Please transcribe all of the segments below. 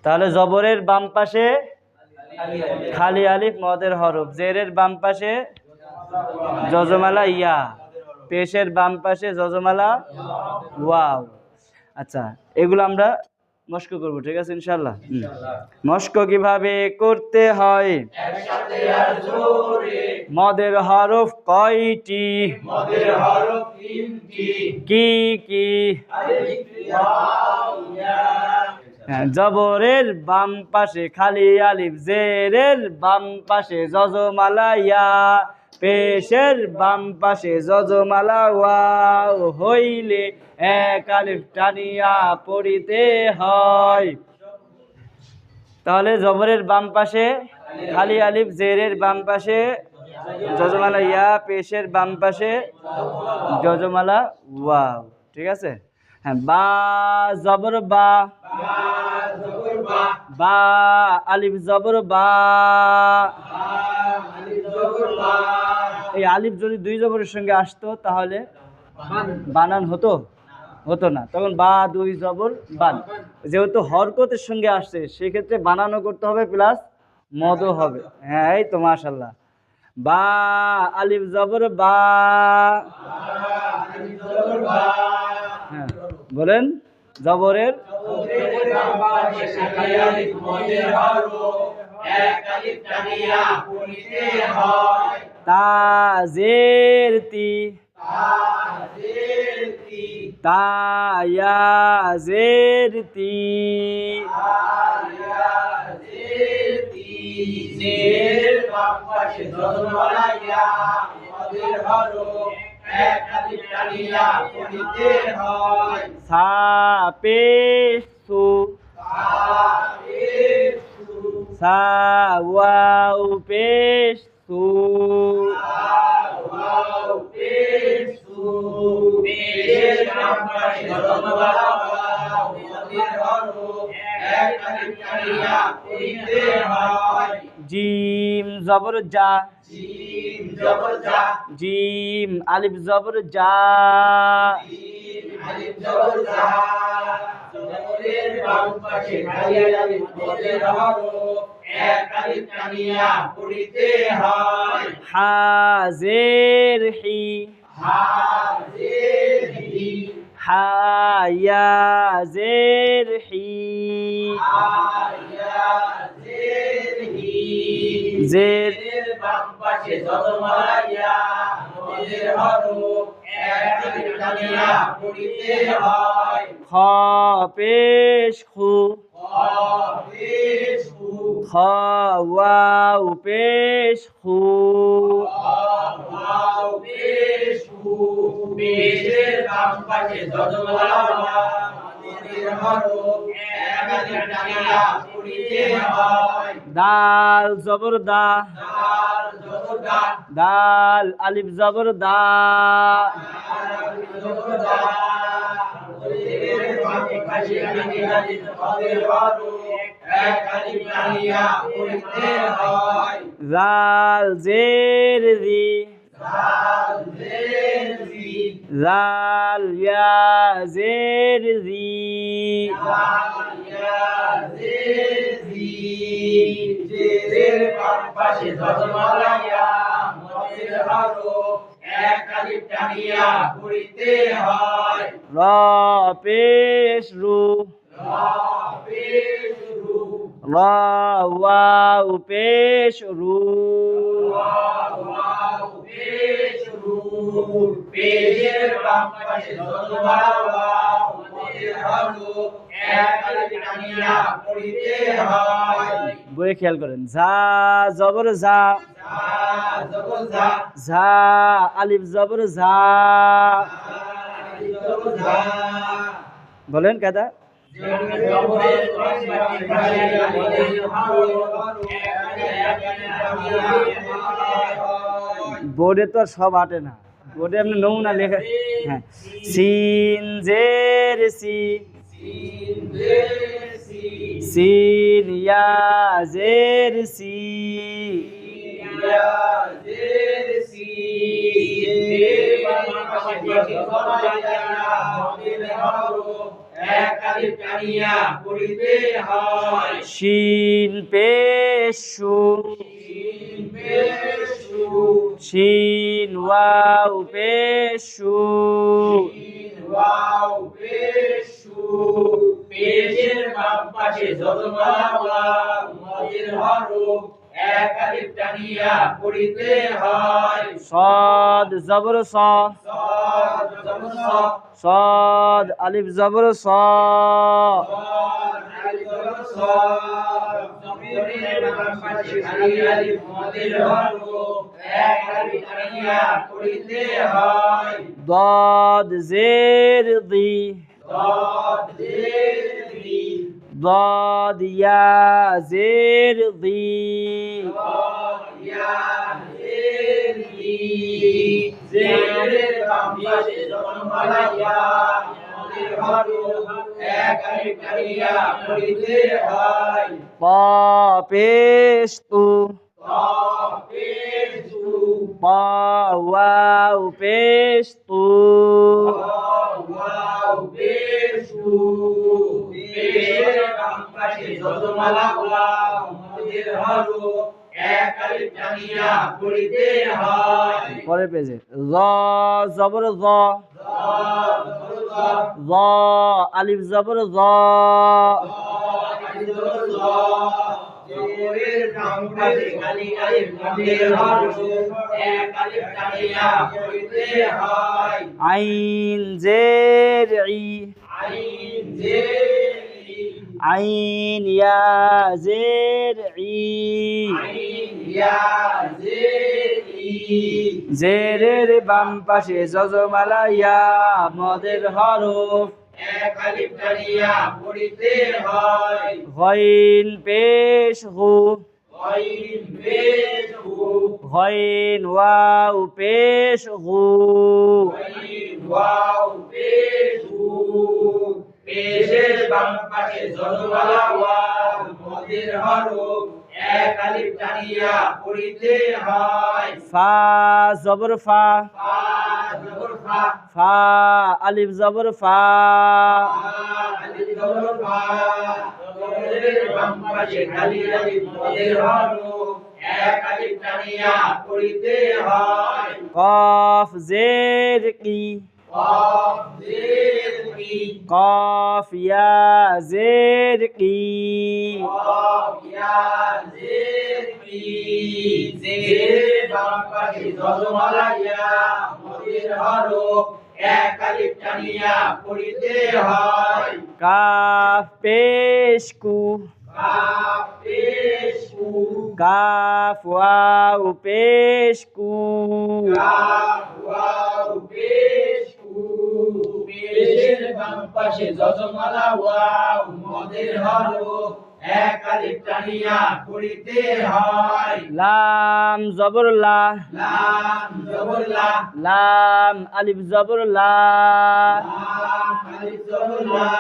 তাহলে জবরের বাম পাশে খালি আলিফ মদের হরফ, জেরের বাম পাশে যজমালা ইয়া, পেশের বাম পাশে যজমালা ওয়াও। আচ্ছা, এগুলো আমরা মস্ক করব, ঠিক আছে ইনশাআল্লাহ। মস্ক কিভাবে করতে হয়? মদের হরফ কয়টি? মদের হরফ তিনটি। কি কি? জবরের বাম পাশে খালি আলিফ, জেরের বাম পাশে যজমালা ইয়া, পেশের বাম পাশে যজমালা ওয়াও হইলে এক আলিফ টানিয়া পড়িতে হয়। তাহলে জবরের বাম পাশে খালি আলিফ, জেরের বাম পাশে যজমালা ইয়া, পেশের বাম পাশে যজমালা ওয়াও, ঠিক আছে। হ্যাঁ, বা জবর বা, বা আলিফ জবর বা। এই আলিফ যদি দুই জবরের সঙ্গে আসতো তাহলে বানান হতো না, তখন বা দুই জবর বান। যেহেতু হরকতের সঙ্গে আসছে সেক্ষেত্রে বানানো করতে হবে প্লাস মদও হবে। হ্যাঁ, এই তো মাশাআল্লাহ। বা আলিফ জবর বা। হ্যাঁ বলেন, জবরের তা জের তি, তা ইয়া জের তি, জের বাম পাশে যজমালা ইয়া, মদের হরফ এক আলিফ টানিয়া পড়িতে হয়। সা পেশ সু, সা ওয়াও পেশ সু, পেশের বাম পাশে যজমালা ওয়া, মদের হরফ এক আলিফ টানিয়া পড়িতে হয়। জিম জবর জা, জিম জবর জা, জিম আলিফ জবর জা, আলিফ জবর জা। জবরের বাম পাশে খালি আলিফ মদের হরফ এক আলিফ টানিয়া পড়িতে হয়। হা জের হি, হা জের হি, হা ইয়া জের হি, হা ইয়া জের হি। জের জের বাম পাশে যজমালা ইয়া, মদের হরফ এক আলিফ টানিয়া পড়িতে হয়। খ পেশ খু, খ ওয়াও পেশ খু, পেশের বাম পাশে যজমালা ওয়া, মদের হরফ এক আলিফ টানিয়া পড়িতে হয়। দাল জবর দা, দাল জবর দা, দাল আলিফ জবর দা, আলিফ জবর দা। জেরের বাম পাশে খালি আলিফ মদের হরফ এক আলিফ টানিয়া পড়িতে হয়। জাল জের জি, জাল জের জি, জাল ইয়া জের জি, জাল ইয়া জের জি। জেরের বাম পাশে যজমালা ইয়া, মদের হরফ এক আলিফ টানিয়া পড়িতে হয়। র পেশ রু, রা পেশ রু, র ওয়াও পেশ রু, ওয়াও পেশ রু। পেশের বাম পাশে যজমালা ওয়া, মদের হরফ এক আলিফ টানিয়া পড়িতে হয়। বইয়ে খেয়াল করেন। ঝা জবর ঝা, জা জবর জা, ঝা আলিফ জবর ঝা। আলিফ জবর জা। বলেন কাদা। জবরের পাশে মদের হরফ এক আলিফ টানিয়া পড়িতে হয়। বোর্ডে তো আর সব আটে না, বোর্ডে আপনি নমুনা লেখা। হ্যাঁ, সিন জের সি, সিন জের সি, সিন ইয়া জের সি, ইয়া জের সি। জের বাম পাশে যজমালা ইয়া, মদের হরফ এক আলিফ টানিয়া পড়িতে হয় শিন পেশ শু শিন পেশ শু শিন ওয়াও পেশ শু শিন ওয়াও পেশ শু পেশের বাম পাশে যজমালা ওয়াও মদের হরফ এক আলিফ টানিয়া পড়িতে হয় صاد زبر صا صاد জবর স صاد ألف زبر صا صاد আলিফ জবর স জবরের বাম পাশে খালি আলিফ মদের হরফ এক আলিফ টানিয়া পড়িতে হয় ضاد زير ضي ضاد زير রি ضاد يا زير ضي ضاد ইয়া زير রি জেরের বাম পাশে যজমালা ইয়া মদের হরফ এক আলিফ টানিয়া পড়িতে হয় طا পেশ তু তা পেশ তু طا واو পেশ তু ওয়াও পেশ তু পেশের বাম পাশে যজমালা ওয়াও মদের হরফ এক আলিফ টানিয়া পড়িতে হয় পরের পেজে জ জবর জ ضاد জবর জ জ আলিফ জবর জ জবরের বাম পাশে খালি আলিফ মদের হরফ এক আলিফ টানিয়া পড়িতে হয় আইন জের ই আইন জের ই আইন ইয়া জের ই আইন ইয়া জের ই জেরের বাম পাশে যজমালা ইয়া মদের হরফ এক আলিফ টানিয়া পড়িতে হয় গইন পেশ গু আইন পেশ হু গইন ওয়াও পেশ গু আইন ওয়াও পেশ হু পেশের বাম পাশে যজমালা ওয়াও মদের হরফ এক আলিফ টানিয়া পড়িতে হয় ফা জবর ফা ফা জবর ফা ফা আলিফ জবর ফা আলিফ জবর ফা জবরের বাম পাশে খালি আলিফ মদের হরফ এক আলিফ টানিয়া পড়িতে হয় কফ জের কি কফ জের কি কফ ইয়া জের কি কফ ইয়া জের কি জেরের বাম পাশে যজমালা ইয়া মদের হরফ এক আলিফ টানিয়া পড়িতে হয় কাফ পেশ কু কাফ পেশ কু কাফ ওয়াও পেশ কু কাফ ওয়াও পেশ কু পেশের বাম পাশে যজমালা ওয়াও মদের হরফ এক আলিফ টানিয়া পড়িতে হয় লাম জবর লা লাম জবর লা লাম আলিফ জবর লা লাম আলিফ জবর লা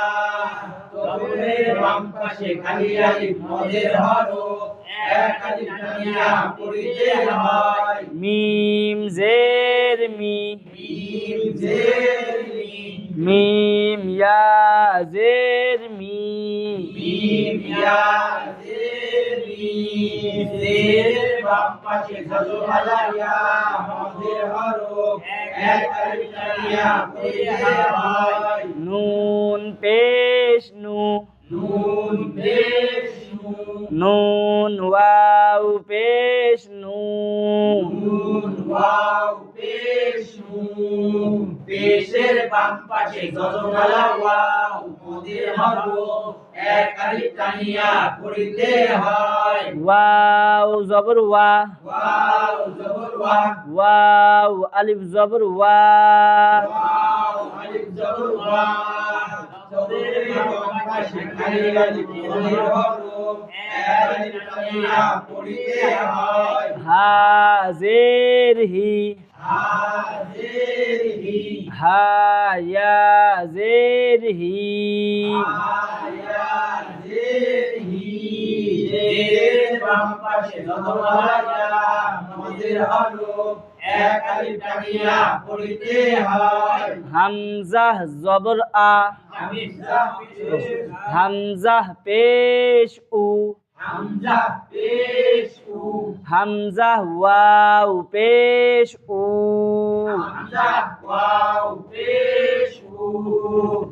জবরের বাম পাশে খালি আলিফ মদের হরফ এক আলিফ টানিয়া পড়িতে হয় মিম জের মি মিম জের মি মিম ইয়া জের মি মিম ইয়া জের মি জেরের বাম পাশে যজমালা ইয়া মদের হরফ এক আলিফ টানিয়া পড়িতে হয় নুন পেশ নু নুন পেশ নু নুন ওয়াও পেশ নু নুন ওয়াও পেশ নু পেশের বাম পাশে যজমালা ওয়াও মদের হরফ এক আলিফ টানিয়া পড়িতে হয় ওয়াও জবর ওয়া ওয়াও জবর ওয়া ওয়াও আলিফ জবর ওয়া ওয়াও আলিফ জবর ওয়া জবরের বাম পাশে খালি আলিফ মদের হরফ এক আলিফ টানিয়া পড়িতে হয় হা জের হি হাজের হি হা ইয়া জের হি আয়া জের হি জেরের বাম পাশে যজমালা ইয়া মদের হরফ এক আলিফ টানিয়া পড়িতে হয় হামজাহ জবর আ হামজা পেশ হামজাহ পেশ উ হামজা পেশ উ হামজাহ ওয়াও পেশ উ হামজা ওয়াও পেশ উ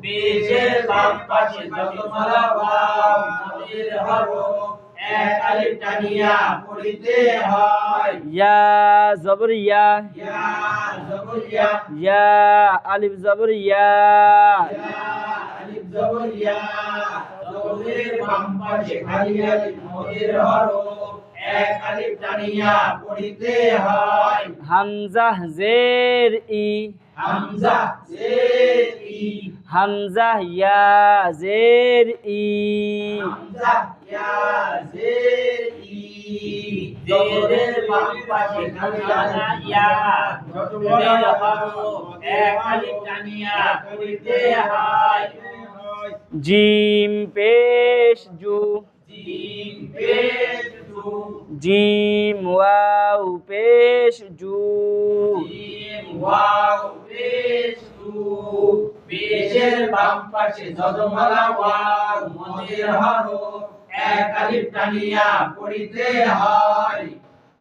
পেশের বাম পাশে যতমালা ওয়াও মদের হরফ এক আলিফ টানিয়া পড়িতে হয় ইয়া জবর ইয়া ইয়া জবর ইয়া ইয়া আলিফ জবর ইয়া আলিফ জবর ইয়া জবরের বাম পাশে খালি আলিফ মদের হরফ এক আলিফ টানিয়া পড়িতে হয় হামজাহ জের ই হামজা জের ই হামজাহ ইয়া জের ই হামজা ইয়া জের ই জবরের বাম পাশে খালি আলিফ ইয়া জবরের হরফ এক আলিফ টানিয়া পড়িতে হয় জিম পেশ জু জিম পেশ জু জিম ওয়াও পেশ জু জিম ওয়াও পেশ জু পেশের বাম পাশে যজমালা ওয়াও মদের হরফ এক আলিফ টানিয়া পড়িতে হয়